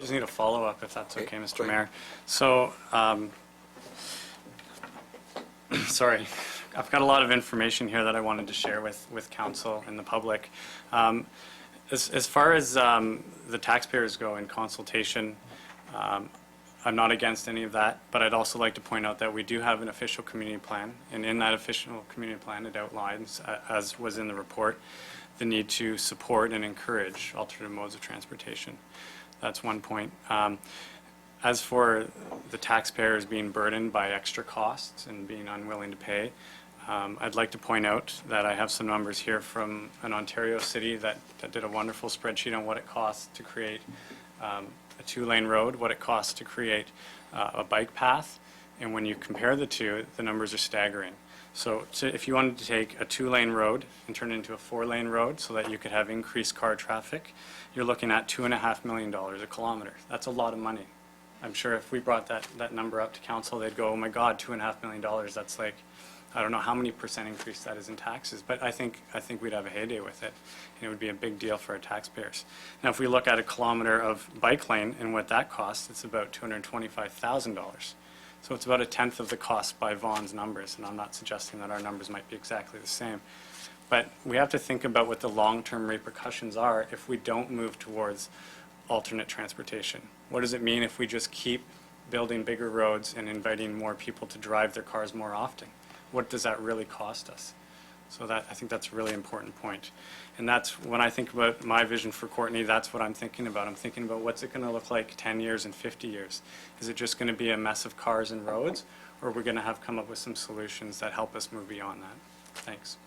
Just need a follow-up, if that's okay, Okay, Mr. go ahead. Mayor. So, sorry, I've got a lot of information here that I wanted to share with council and the public. As far as the taxpayers go in consultation, I'm not against any of that, but I'd also like to point out that we do have an official community plan, and in that official community plan, it outlines, as was in the report, the need to support and encourage alternate modes of transportation. That's one point. As for the taxpayers being burdened by extra costs and being unwilling to pay, I'd like to point out that I have some numbers here from an Ontario city that did a wonderful spreadsheet on what it costs to create a two-lane road, what it costs to create a bike path, and when you compare the two, the numbers are staggering. So if you wanted to take a two-lane road and turn it into a four-lane road so that you could have increased car traffic, you're looking at $2.5 million a kilometer. That's a lot of money. I'm sure if we brought that number up to council, they'd go, oh my God, $2.5 million, that's like, I don't know how many percent increase that is in taxes, but I think we'd have a heyday with it, and it would be a big deal for our taxpayers. Now, if we look at a kilometer of bike lane and what that costs, it's about $225,000. So it's about a tenth of the cost by Vaughan's numbers, and I'm not suggesting that our numbers might be exactly the same. But we have to think about what the long-term repercussions are if we don't move towards alternate transportation. What does it mean if we just keep building bigger roads and inviting more people to drive their cars more often? What does that really cost us? So I think that's a really important point. And that's, when I think about my vision for Courtenay, that's what I'm thinking about. I'm thinking about what's it going to look like 10 years and 50 years. Is it just going to be a mess of cars and roads, or are we going to have come up with some solutions that help us move beyond that? Thanks.